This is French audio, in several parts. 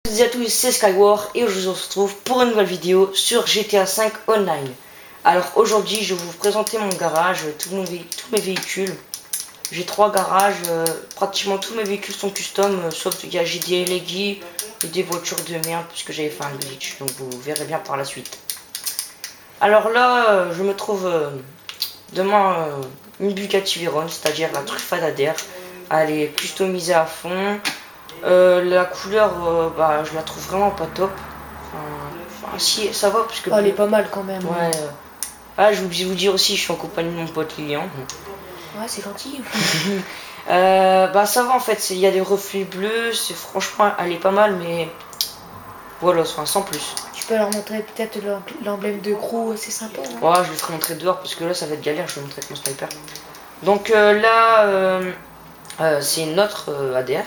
Salut à tous, c'est Skywar et je vous retrouve pour une nouvelle vidéo sur GTA 5 Online. Alors aujourd'hui je vais vous présenter mon garage, tous mes véhicules. J'ai 3 garages, pratiquement tous mes véhicules sont custom, sauf qu'il y a des Leggy et des voitures de merde puisque j'avais fait un glitch, donc vous verrez bien par la suite. Alors là je me trouve devant une Bugatti Veyron, c'est-à-dire la truffade ADR. Elle est customisée à fond. La couleur, je la trouve vraiment pas top. Enfin, si, ça va parce que. Oh, elle est pas mal quand même. Ouais. Ah, j'ai oublié de vous dire aussi, je suis en compagnie de mon pote Lilian. Ouais, c'est gentil. Ça va en fait, il y a des reflets bleus, franchement, elle est pas mal, mais voilà, sans plus. Tu peux leur montrer peut-être l'emblème de Crew, c'est sympa. Hein, ouais, je le ferai montrer dehors parce que là, ça va être galère, je vais montrer avec mon sniper. Donc là, c'est notre ADR.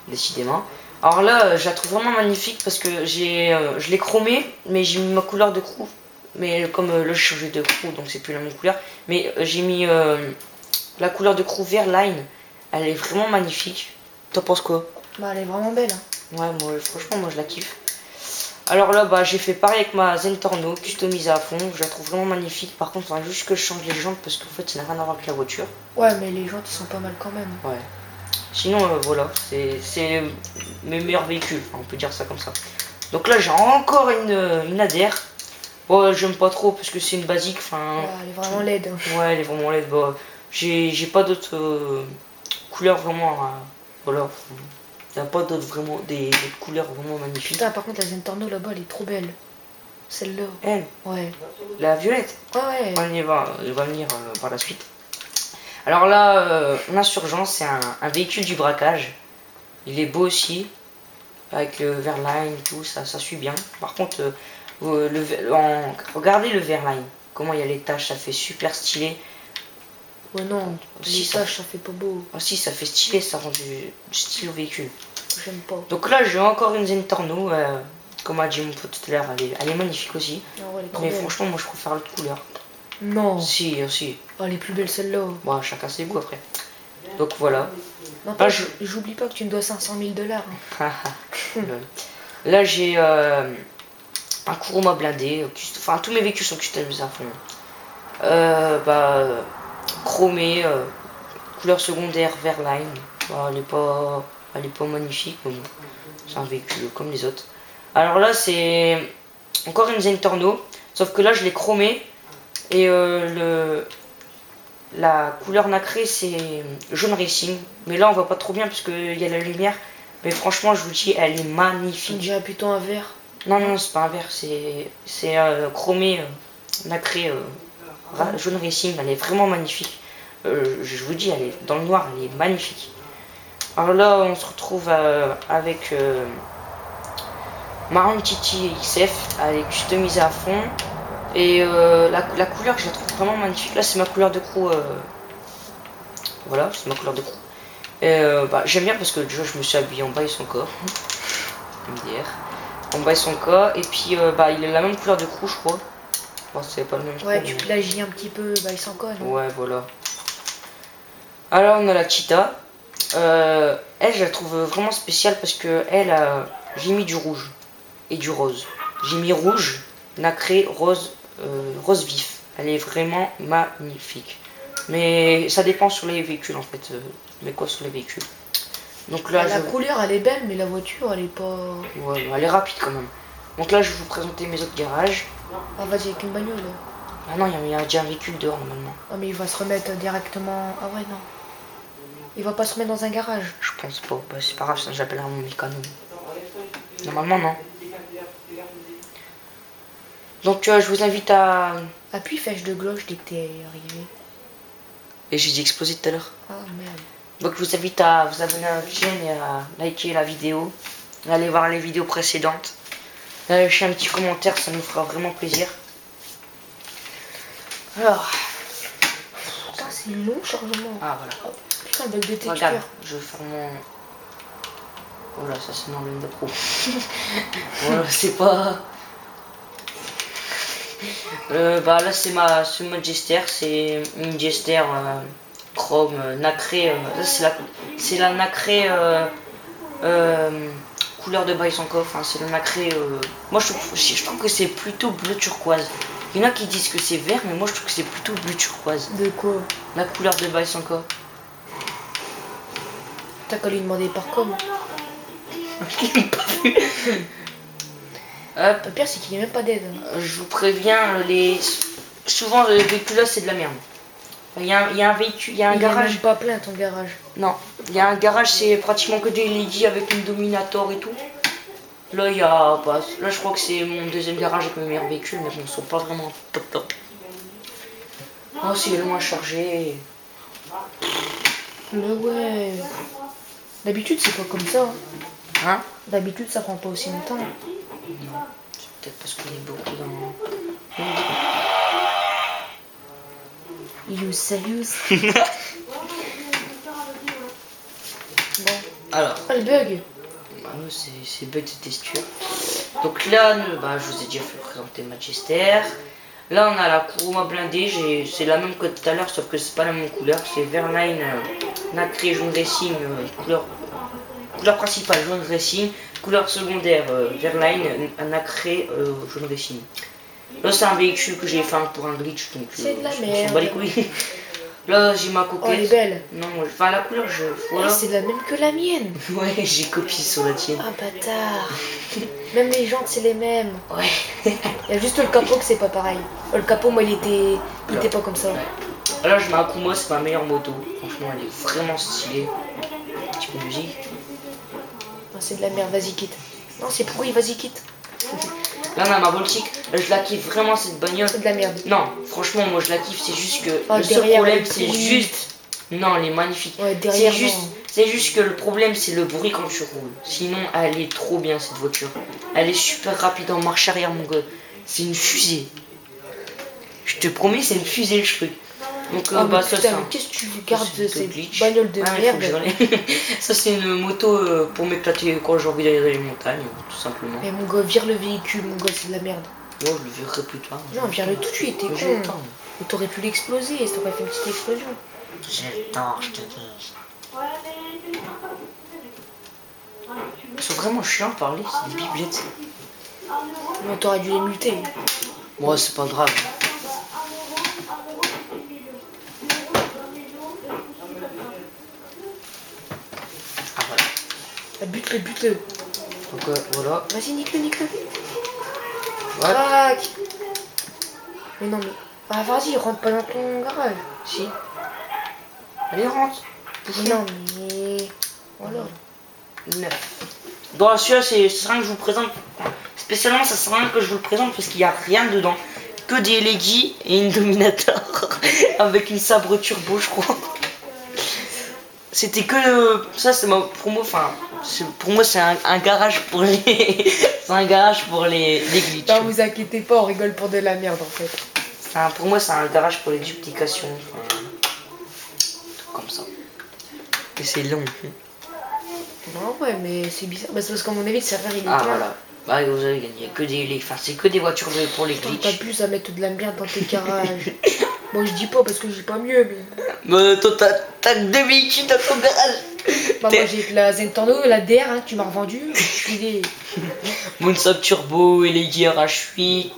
Décidément. Alors là, je la trouve vraiment magnifique parce que je l'ai chromée, mais j'ai mis ma couleur de crew. Mais comme là, j'ai changé de crew, donc c'est plus la même couleur. Mais j'ai mis la couleur de crew vert line. Elle est vraiment magnifique. T'en penses quoi? Bah, elle est vraiment belle. Hein. Ouais, moi, franchement, moi je la kiffe. Alors là, j'ai fait pareil avec ma Zentorno, customisée à fond. Je la trouve vraiment magnifique. Par contre, il faudra juste que je change les jantes parce qu'en fait, ça n'a rien à voir avec la voiture. Ouais, mais les jantes, ils sont pas mal quand même. Ouais. Sinon, voilà, c'est mes meilleurs véhicules, enfin, on peut dire ça comme ça. Donc là, j'ai encore une ADR. Bon, j'aime pas trop parce que c'est une basique. Enfin, ouais, elle est vraiment laide. Ouais, elle est vraiment laide. Bah, j'ai pas d'autres couleurs vraiment. Voilà, il n'y a pas d'autres vraiment des couleurs vraiment magnifiques. Putain, par contre, la Zentorno là-bas, elle est trop belle. Celle-là. Elle? Ouais. La violette? Ouais. On y va, elle va venir par la suite. Alors là, l'insurgence, c'est un véhicule du braquage. Il est beau aussi, avec le verline, tout, ça suit bien. Par contre, regardez le verline, comment il y a les taches, ça fait super stylé. Ouais, non, les taches, ça fait pas beau. Ah si, ça fait stylé, ça rend du style au véhicule. J'aime pas. Donc là, j'ai encore une Zentorno, comme a dit mon pote tout à l'heure, elle est magnifique aussi. Ah ouais, elle est trop mais belle. Franchement, moi je préfère l'autre couleur. Non. Si. Oh, elle est plus belle celle-là. Bon, chacun ses goûts après. Donc voilà. Non, j'oublie pas que tu me dois 500 000 $. Hein. Là, j'ai un Kuruma blindé. Enfin, tous mes véhicules sont customisés à fond. Chromé, couleur secondaire verline. Elle est pas magnifique, mais bon, c'est un véhicule comme les autres. Alors là, c'est encore une Zentorno, sauf que là, je l'ai chromé et la couleur nacrée c'est jaune racing, mais là on voit pas trop bien parce qu'il y a la lumière, mais franchement je vous dis elle est magnifique. On dirait plutôt un vert. Non, c'est pas un vert, c'est chromé, nacré, jaune racing, elle est vraiment magnifique. Je vous dis, elle est dans le noir, elle est magnifique. Alors là on se retrouve avec Marron Titi XF, elle est customisée à fond. Et la couleur, je la trouve vraiment magnifique. Là, c'est ma couleur de crew. Voilà, c'est ma couleur de crew. Et j'aime bien parce que déjà, je me suis habillé en bas et son corps. MDR. En bas et son corps. Et puis, il a la même couleur de crew, je crois. Bon, c'est pas le même. Ouais, tu plagies un petit peu bas et son corps. Ouais, voilà. Alors, on a la Cheetah. Elle, je la trouve vraiment spéciale parce que elle, j'ai mis du rouge et du rose. J'ai mis rouge, nacré, rose. Rose vif, elle est vraiment magnifique, mais ça dépend sur les véhicules en fait, mais quoi sur les véhicules. Donc là la couleur elle est belle, mais la voiture elle est pas. Ouais, elle est rapide quand même. Donc là je vais vous présenter mes autres garages. Ah vas-y avec une bagnole. Ah non, il y a déjà un véhicule dehors normalement. Ah mais il va se remettre directement. Ah ouais non, il va pas se mettre dans un garage. Je pense pas, c'est pas grave, j'appellerai mon mécano. Normalement non. Donc je vous invite à... Appuie flèche de gauche dès que t'es arrivé. Et j'ai dit exploser tout à l'heure. Ah merde. Donc je vous invite à vous abonner à la chaîne et à liker la vidéo. Et aller voir les vidéos précédentes. Et à lâcher un petit commentaire, ça nous fera vraiment plaisir. Alors... Putain c'est long le chargement. Ah voilà. Oh, putain bug de texture. Regarde, je vais faire mon... Voilà, ça c'est mon emblème de pro. Voilà, c'est pas... là c'est ma Jester, c'est une Jester chrome nacrée, là c'est la nacrée couleur de Baisanko, enfin c'est le nacré. Moi je trouve que c'est plutôt bleu turquoise. Il y en a qui disent que c'est vert, mais moi je trouve que c'est plutôt bleu turquoise. De quoi? La couleur de Baisanko. T'as qu'à lui demander par com. Hop. Le pire c'est qu'il n'y a même pas d'aide. Je vous préviens, souvent les véhicules là c'est de la merde. Il y a un véhicule, il y a un garage. Il est même pas plein ton garage. Non, il y a un garage, c'est pratiquement que des LED avec une Dominator et tout. Là, il y a. Bah, là, je crois que c'est mon deuxième garage avec mes meilleurs véhicules, mais bon, ils sont pas vraiment top top. Oh, c'est le moins chargé. Mais ouais. D'habitude, c'est pas comme ça. Hein? D'habitude, ça prend pas aussi longtemps. Non, c'est peut-être parce qu'on est beaucoup dans. You serious? Bon. Alors. Ah, le bug. Bah, nous, c'est bug de texture. Donc là, bah, je vous ai déjà fait présenter Manchester. Là, on a la Kuruma blindée. C'est la même que tout à l'heure, sauf que c'est pas la même couleur. C'est Verline nacré jaune racing, couleur principale jaune racing, couleur secondaire Verline nacré jaune racing. Là, c'est un véhicule que j'ai fait pour un glitch, donc c'est de la je merde. m'en bats les couilles. Là, j'ai ma coquette. Oh, elle est belle. Non, enfin la couleur, voilà. C'est la même que la mienne. Ouais, j'ai copié sur la tienne. Ah, bâtard. Même les jantes, c'est les mêmes. Ouais. Il y a juste le capot que c'est pas pareil. Le capot, moi, il était pas comme ça. Ouais. Alors, je mets Akuma, c'est ma meilleure moto. Franchement, elle est vraiment stylée. Un petit peu de musique. Non, c'est de la merde, vas-y, quitte. Non, c'est pourri, vas-y, quitte. Là, on a ma Voltic. Je la kiffe vraiment, cette bagnole. C'est de la merde. Non, franchement, moi, je la kiffe. C'est juste que Oh, le seul derrière, problème, elle est c'est pourrie. juste. Non, elle est magnifique. Ouais, derrière, c'est juste que le problème, c'est le bruit quand tu roules. Sinon, elle est trop bien, cette voiture. Elle est super rapide en marche arrière, mon gars. C'est une fusée. Je te promets, c'est une fusée, le truc. Donc, Oh, bah, mais ça, putain, c'est mais qu'est-ce que tu gardes de ces glitch. bagnoles de Ouais, il faut merde? que je l'enlève. Ça, c'est une moto pour m'éclater quand j'ai envie d'aller dans les montagnes, tout simplement. Mais mon gars, vire le véhicule, mon gars, c'est de la merde. Moi, je le virerai plus tard. Non, vire-le tout de suite, t'es J'ai le con. temps. Mais t'aurais pu l'exploser, ça t'aurait fait une petite explosion. J'ai le temps, je te dis. Ils sont vraiment chiants à parler, c'est des biblettes. Mais t'aurais dû les muter. Moi, c'est pas grave. Ah, voilà. Bute-le, bute-le. Donc, voilà. Vas-y, nique-le, nique-le. Ouais. Crac. Mais non, mais. Ah, vas-y, rentre pas dans ton garage. Si. Allez, rentre. Mais non, mais. Voilà. 9. Bon, celui-là, c'est rien que je vous présente. Spécialement, ça sert à rien que je vous le présente parce qu'il n'y a rien dedans. Que des Leggy et une Dominator avec une sabre turbo, je crois. C'était que ça, c'est ma promo. Enfin, pour moi, c'est un garage pour les. C'est un garage pour les glitches. Non, vous inquiétez pas, on rigole pour de la merde en fait. Pour moi, c'est un garage pour les duplications. Enfin, tout comme ça. Et c'est long. Non, ouais, mais c'est bizarre. Bah, c'est parce qu'à mon avis, le serveur il est Ah, plein. voilà. Bah, vous avez gagné que enfin, c'est que des voitures pour les Putain, glitches. t'abuses à mettre de la merde dans tes garages. Bon, je dis pas parce que j'ai pas mieux, mais. Mais toi, t'as 2 véhicules dans ton garage. Bah, moi j'ai la Zentorno, la DR, hein, tu m'as revendu. Moonsap Turbo et les Gear H8.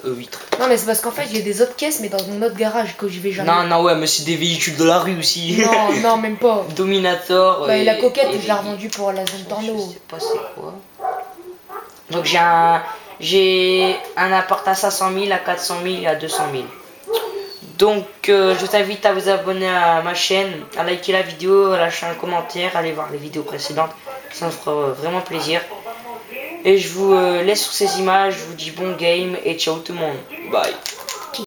8. Non, mais c'est parce qu'en fait, j'ai des autres caisses, mais dans mon autre garage que je vais jamais. Non, ouais, mais c'est des véhicules de la rue aussi. Non, non, même pas. Dominator. Bah, et la coquette, je l'ai revendue pour la Zentorno. Je sais pas c'est quoi. Donc j'ai un appart à 500 000, à 400 000 et à 200 000. Donc je t'invite à vous abonner à ma chaîne, à liker la vidéo, à lâcher un commentaire, à aller voir les vidéos précédentes. Ça me fera vraiment plaisir. Et je vous laisse sur ces images, je vous dis bon game et ciao tout le monde. Bye.